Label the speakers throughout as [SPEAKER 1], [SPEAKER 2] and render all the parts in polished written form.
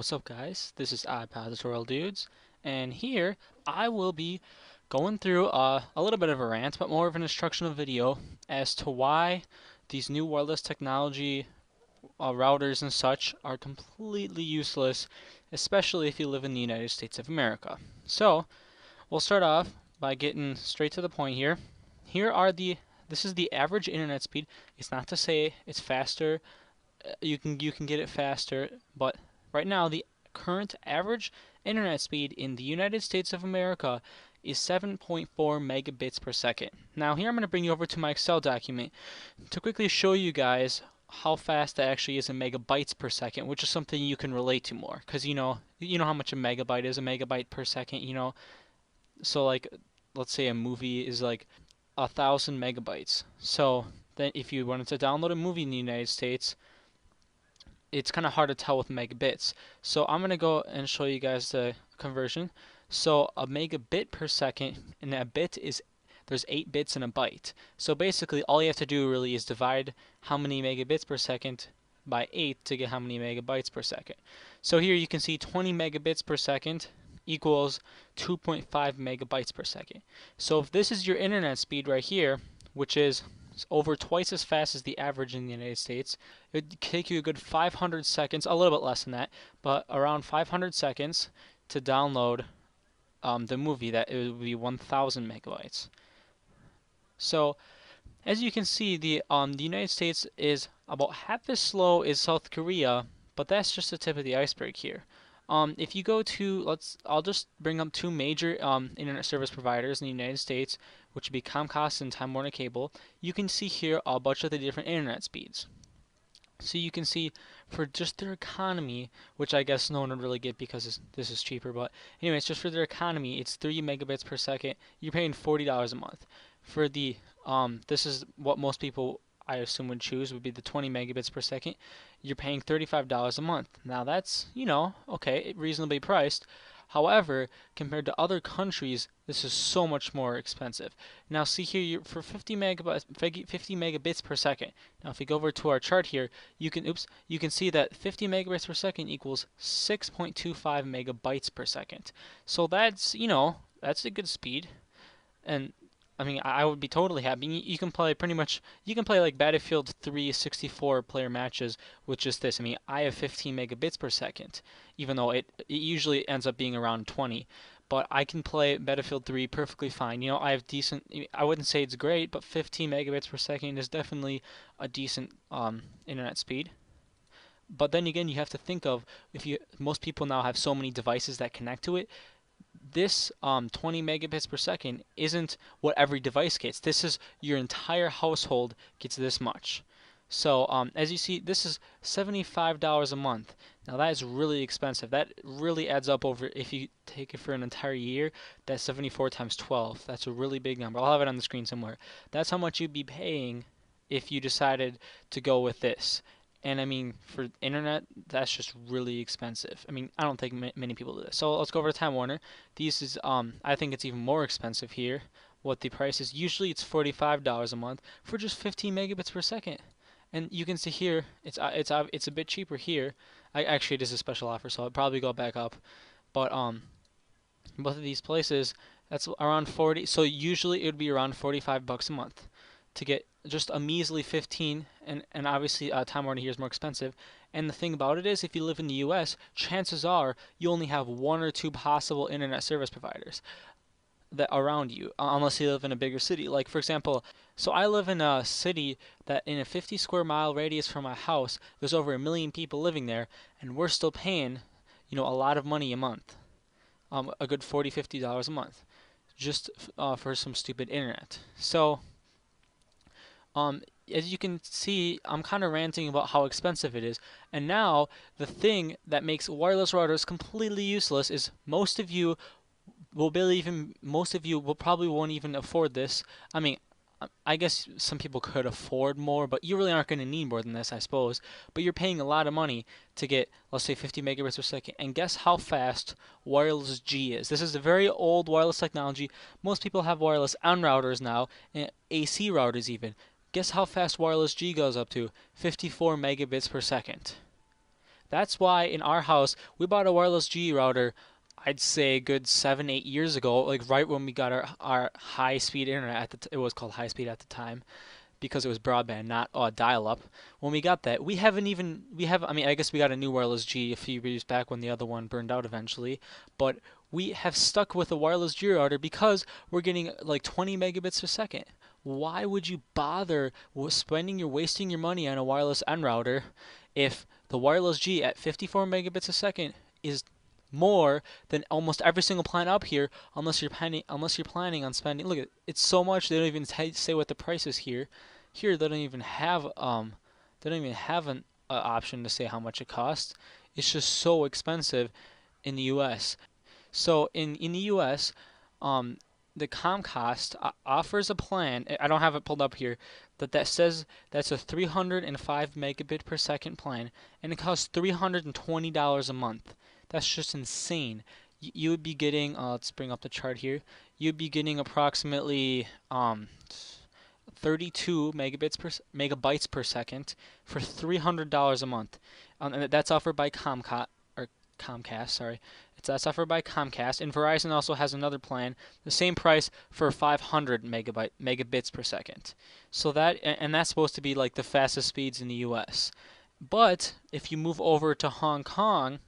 [SPEAKER 1] What's up, guys? This is ipodtutorialdudes, and here I will be going through a little bit of a rant, but more of an instructional video as to why these new wireless technology routers and such are completely useless, especially if you live in the United States of America. So, we'll start off by getting straight to the point here. This is the average internet speed. It's not to say it's faster. You can get it faster, but right now the current average internet speed in the United States of America is 7.4 megabits per second. Now here I'm going to bring you over to my Excel document to quickly show you guys how fast that actually is in megabytes per second, which is something you can relate to more, because you know how much a megabyte per second, so like let's say a movie is like 1,000 megabytes. So then if you wanted to download a movie in the United States, it's kind of hard to tell with megabits. So I'm going to go and show you guys the conversion. So a megabit per second, and a bit is, there's 8 bits in a byte. So basically all you have to do really is divide how many megabits per second by 8 to get how many megabytes per second. So here you can see 20 megabits per second equals 2.5 megabytes per second. So if this is your internet speed right here, which is over twice as fast as the average in the United States, it would take you a good 500 seconds, a little bit less than that, but around 500 seconds to download the movie. That it would be 1,000 megabytes. So as you can see, the United States is about half as slow as South Korea, but that's just the tip of the iceberg here. If you go to, I'll just bring up two major internet service providers in the United States, which would be Comcast and Time Warner Cable. You can see here a bunch of the different internet speeds. So you can see for just their economy, which I guess no one would really get because this is cheaper, but anyways, just for their economy, it's 3 megabits per second. You're paying $40 a month. For the this is what most people I assume would choose, would be the 20 megabits per second. You're paying $35 a month. Now that's, okay, reasonably priced. However, compared to other countries, this is so much more expensive. Now see here, for 50 megabits per second. Now if we go over to our chart here, you can see that 50 megabits per second equals 6.25 megabytes per second. So that's, that's a good speed. And I mean, I would be totally happy. You can play like Battlefield 3 64 player matches with just this. I mean, I have 15 megabits per second, even though it usually ends up being around 20. But I can play Battlefield 3 perfectly fine. I have decent, I wouldn't say it's great, but 15 megabits per second is definitely a decent internet speed. But then again, you have to think of, most people now have so many devices that connect to it. This 20 megabits per second isn't what every device gets. This is your entire household gets this much. So as you see, this is $75 a month. Now that is really expensive. That really adds up over, if you take it for an entire year, that's 74 times 12. That's a really big number. I'll have it on the screen somewhere. That's how much you'd be paying if you decided to go with this. And I mean, for internet, that's just really expensive. I mean, I don't think many people do this. So let's go over to Time Warner. These is, I think it's even more expensive here. What the price is, usually it's $45 a month for just 15 megabits per second. And you can see here, it's a bit cheaper here. Actually, it is a special offer, so I'll probably go back up. But both of these places, that's around 40. So usually it would be around 45 bucks a month to get just a measly 15, and obviously Time Warner here is more expensive. And the thing about it is, if you live in the US, chances are you only have one or two possible internet service providers that around you, unless you live in a bigger city. Like for example, so I live in a city that in a 50 square mile radius from my house, there's over 1 million people living there, and we're still paying, a lot of money a month, a good $40-50 a month, just for some stupid internet. So as you can see, I'm kind of ranting about how expensive it is. And now, the thing that makes wireless routers completely useless is most of you probably won't even afford this. I mean, I guess some people could afford more, but you really aren't going to need more than this, I suppose. But you're paying a lot of money to get, let's say, 50 megabits per second. And guess how fast wireless G is? This is a very old wireless technology. Most people have wireless N routers now, and AC routers even. Guess how fast wireless G goes up to? 54 megabits per second. That's why in our house we bought a wireless G router. I'd say a good 7, 8 years ago, like right when we got our high speed internet it was called high speed at the time because it was broadband, not dial up. When we got that, I mean, I guess we got a new wireless G a few years back when the other one burned out eventually, but we have stuck with a wireless G router because we're getting like 20 megabits per second. Why would you bother wasting your money on a wireless N router if the wireless G at 54 megabits a second is more than almost every single plan up here, unless you're planning on spending. Look, it's so much they don't even say what the price is here. Here they don't even have an option to say how much it costs. It's just so expensive in the U.S. So in the U.S., um, the Comcast offers a plan. I don't have it pulled up here, but that says that's a 305 megabit per second plan, and it costs $320 a month. That's just insane. You would be getting, let's bring up the chart here. You'd be getting approximately 32 megabytes per second for $300 a month. And that's offered by Comcast, sorry. That's offered by Comcast, and Verizon also has another plan, the same price for 500 megabits per second. So that's supposed to be like the fastest speeds in the US. But if you move over to Hong Kong,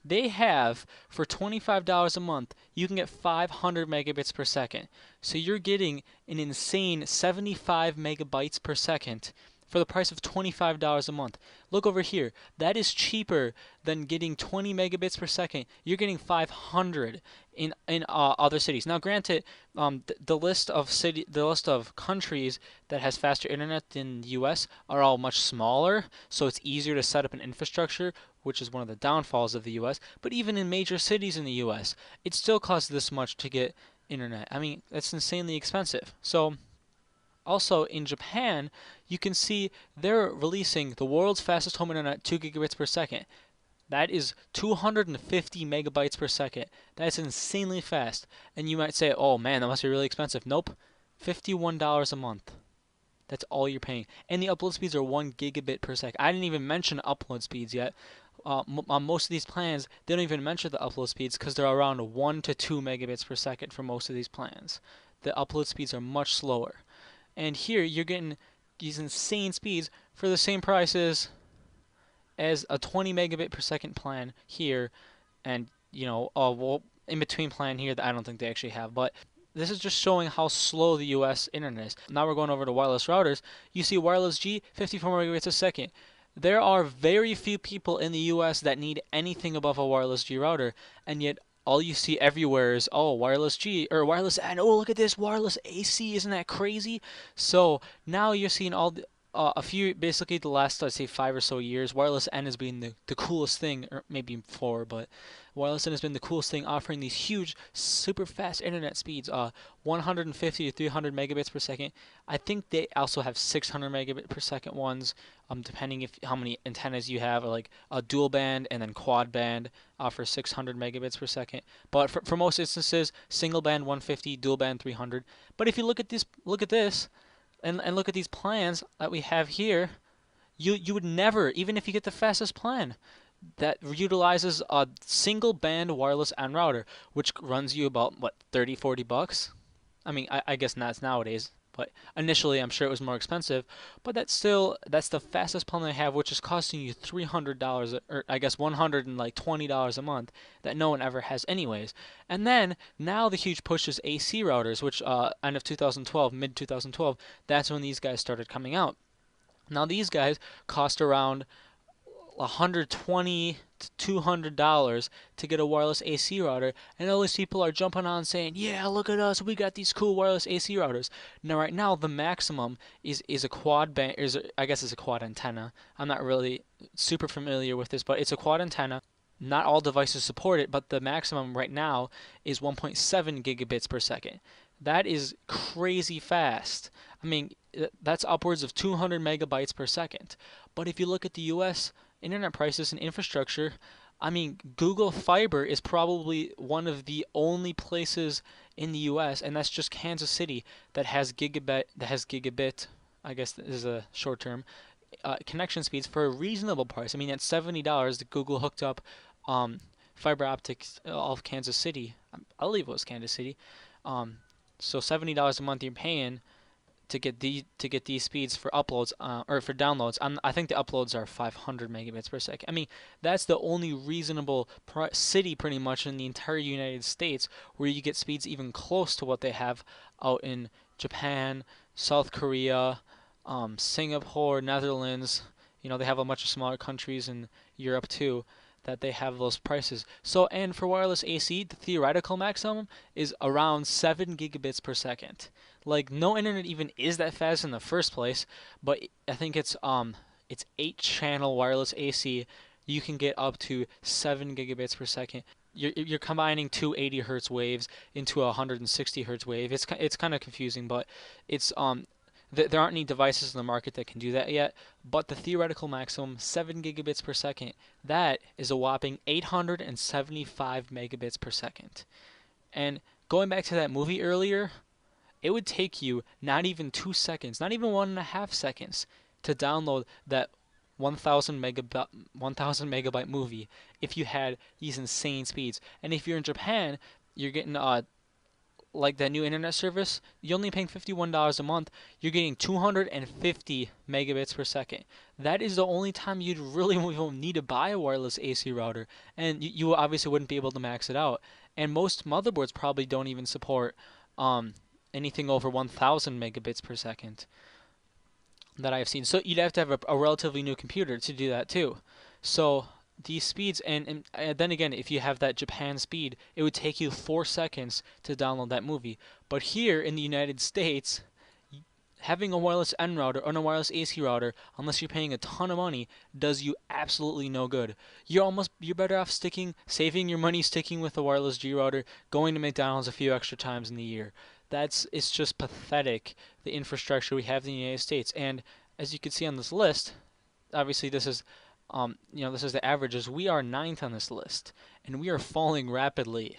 [SPEAKER 1] they have for $25 a month, you can get 500 megabits per second. So you're getting an insane 75 megabytes per second for the price of $25 a month. Look over here. That is cheaper than getting 20 megabits per second. You're getting 500 in other cities. Now, granted, the list of countries that has faster internet than the U.S. are all much smaller, so it's easier to set up an infrastructure, which is one of the downfalls of the U.S. But even in major cities in the U.S., it still costs this much to get internet. I mean, that's insanely expensive. So also in Japan, you can see they're releasing the world's fastest home internet 2 gigabits per second. That is 250 megabytes per second. That's insanely fast. And you might say, oh man, that must be really expensive. Nope. $51 a month. That's all you're paying. And the upload speeds are 1 gigabit per second. I didn't even mention upload speeds yet. On most of these plans, they don't even mention the upload speeds because they're around 1 to 2 megabits per second for most of these plans. The upload speeds are much slower. And here you're getting these insane speeds for the same prices as a 20 megabit per second plan here, and well, in between plan here that I don't think they actually have, but this is just showing how slow the US internet is. Now we're going over to wireless routers. You see wireless G 54 megabits a second. There are very few people in the US that need anything above a wireless G router, and yet all you see everywhere is, oh, wireless G or wireless N. Oh, look at this wireless AC. Isn't that crazy? So now you're seeing basically the last, I'd say, 5 or so years, wireless N has been the coolest thing, or maybe 4, but wireless N has been the coolest thing, offering these huge, super fast internet speeds, 150 to 300 megabits per second. I think they also have 600 megabit per second ones, depending how many antennas you have, or like a dual band and then quad band offers 600 megabits per second. But for most instances, single band 150, dual band 300. But if you look at this, and look at these plans that we have here, you would never, even if you get the fastest plan, that utilizes a single band wireless N router, which runs you about, what, 30, $40? I mean, I guess not nowadays, but initially I'm sure it was more expensive. But that's the fastest plan they have, which is costing you $300, or I guess $120 a month, that no one ever has anyways. And then now the huge push is AC routers, which end of 2012, mid 2012, that's when these guys started coming out. Now these guys cost around $120 to $200 to get a wireless AC router, and all these people are jumping on saying, yeah, look at us, we got these cool wireless AC routers. Now right now the maximum is a quad band, I guess it's a quad antenna. I'm not really super familiar with this, but it's a quad antenna. Not all devices support it, but the maximum right now is 1.7 gigabits per second. That is crazy fast. I mean, that's upwards of 200 megabytes per second. But if you look at the US internet prices and infrastructure, I mean, Google Fiber is probably one of the only places in the US, and that's just Kansas City, that has gigabit, I guess this is a short term, connection speeds for a reasonable price. I mean, at $70, the Google hooked up um, fiber optics all of Kansas City. I believe it was Kansas City. Um, so $70 a month you're paying to get these speeds for uploads or for downloads. I think the uploads are 500 megabits per second. I mean, that's the only reasonable city pretty much in the entire United States where you get speeds even close to what they have out in Japan, South Korea, Singapore, Netherlands. You know, they have a bunch of smaller countries in Europe too that they have those prices. So, and for wireless AC, the theoretical maximum is around 7 gigabits per second. Like no internet even is that fast in the first place, but I think it's 8 channel wireless AC. You can get up to 7 gigabits per second. You're combining two 80 hertz waves into a 160 hertz wave. It's kind of confusing, but it's there aren't any devices in the market that can do that yet. But the theoretical maximum 7 gigabits per second. That is a whopping 875 megabits per second. And going back to that movie earlier, it would take you not even 2 seconds, not even 1.5 seconds to download that 1000 megabyte movie if you had these insane speeds. And if you're in Japan, you're getting like that new internet service, you're only paying $51 a month. You're getting 250 megabits per second. That is the only time you'd really need to buy a wireless AC router, and you obviously wouldn't be able to max it out. And most motherboards probably don't even support anything over 1000 megabits per second that I've seen. So you'd have to have a relatively new computer to do that too. So these speeds, and then again, if you have that Japan speed, it would take you 4 seconds to download that movie. But here in the United States, having a wireless N router or a wireless AC router, unless you're paying a ton of money, does you absolutely no good. You're better off saving your money, sticking with a wireless G router, going to McDonald's a few extra times in the year. It's just pathetic, the infrastructure we have in the United States. And as you can see on this list, obviously this is this is the averages. We are ninth on this list, and we are falling rapidly.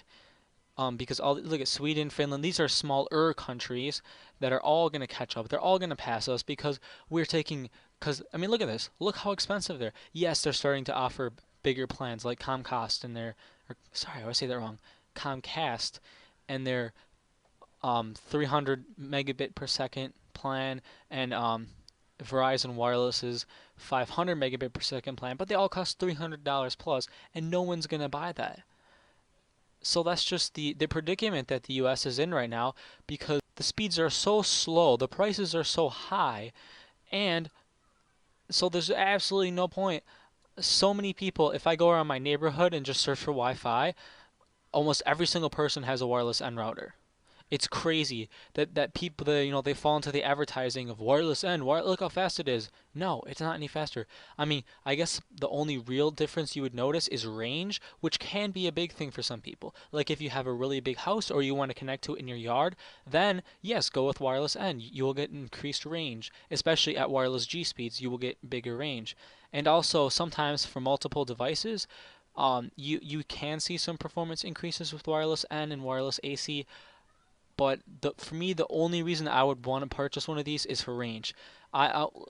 [SPEAKER 1] Because look at Sweden, Finland. These are smaller countries that are all going to catch up. They're all going to pass us because Because I mean, look at this. Look how expensive they're. Yes, they're starting to offer bigger plans like Comcast and sorry, I always say that wrong. Comcast and their 300 megabit per second plan, and Verizon Wireless's 500 megabit per second plan, but they all cost $300 plus, and no one's gonna buy that. So that's just the predicament that the US is in right now, because the speeds are so slow, the prices are so high, and so there's absolutely no point. So many people, if I go around my neighborhood and just search for Wi-Fi, almost every single person has a wireless N router. It's crazy that people they fall into the advertising of wireless N. Look how fast it is. No, it's not any faster. I mean, I guess the only real difference you would notice is range, which can be a big thing for some people. Like if you have a really big house or you want to connect to it in your yard, then yes, go with wireless N. You will get increased range, especially at wireless G speeds. You will get bigger range, and also sometimes for multiple devices. You can see some performance increases with wireless N and wireless AC, but for me, the only reason I would want to purchase one of these is for range.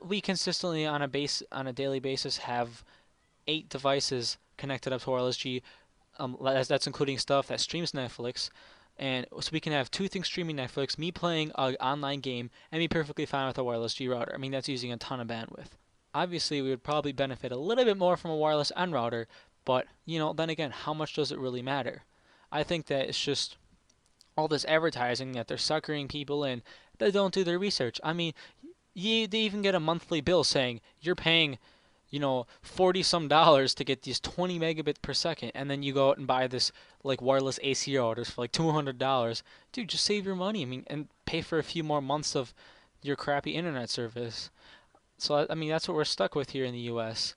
[SPEAKER 1] We consistently on a daily basis have 8 devices connected up to wireless G. That's including stuff that streams Netflix, and so we can have 2 things streaming Netflix, me playing an online game, and be perfectly fine with a wireless G router. I mean, that's using a ton of bandwidth. Obviously, we would probably benefit a little bit more from a wireless N router, but then again, how much does it really matter? I think that it's just all this advertising that they're suckering people in that don't do their research. I mean, they even get a monthly bill saying you're paying, 40 some dollars to get these 20 megabits per second, and then you go out and buy this like wireless AC routers for like $200. Dude, just save your money. I mean, and pay for a few more months of your crappy internet service. So I mean, that's what we're stuck with here in the U.S.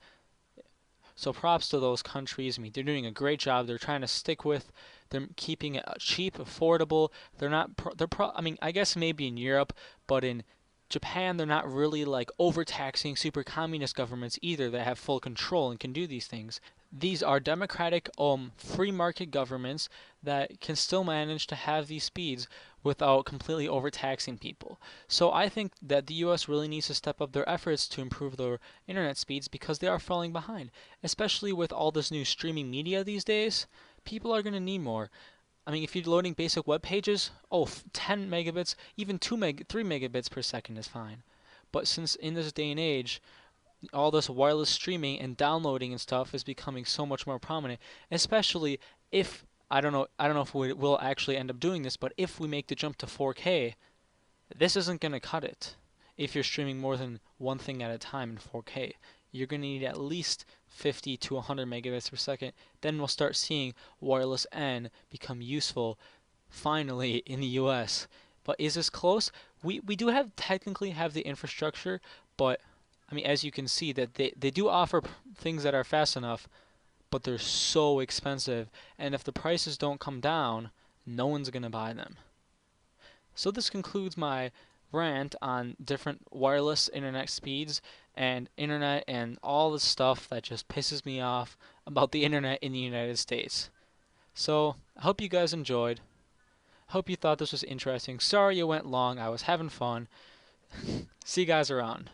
[SPEAKER 1] So props to those countries. I mean, they're doing a great job. They're trying to stick with. They're keeping it cheap, affordable. They're not. I mean, I guess maybe in Europe, but in Japan, they're not really like overtaxing super communist governments either that have full control and can do these things. These are democratic, free market governments that can still manage to have these speeds without completely overtaxing people. So I think that the US really needs to step up their efforts to improve their internet speeds because they are falling behind, especially with all this new streaming media these days. People are going to need more. I mean, if you're loading basic web pages, 10 megabits, even 3 megabits per second is fine. But since in this day and age, all this wireless streaming and downloading and stuff is becoming so much more prominent, especially if I don't know if we will actually end up doing this, but if we make the jump to 4K, this isn't going to cut it. If you're streaming more than one thing at a time in 4K, you're going to need at least 50 to 100 megabits per second. Then we'll start seeing wireless N become useful finally in the US. But is this close? We do have technically have the infrastructure, but I mean, as you can see, that they do offer things that are fast enough, but they're so expensive, and if the prices don't come down, no one's gonna buy them. So this concludes my rant on different wireless internet speeds and internet and all the stuff that just pisses me off about the internet in the United States. So I hope you guys enjoyed. Hope you thought this was interesting. Sorry it went long. I was having fun. See you guys around.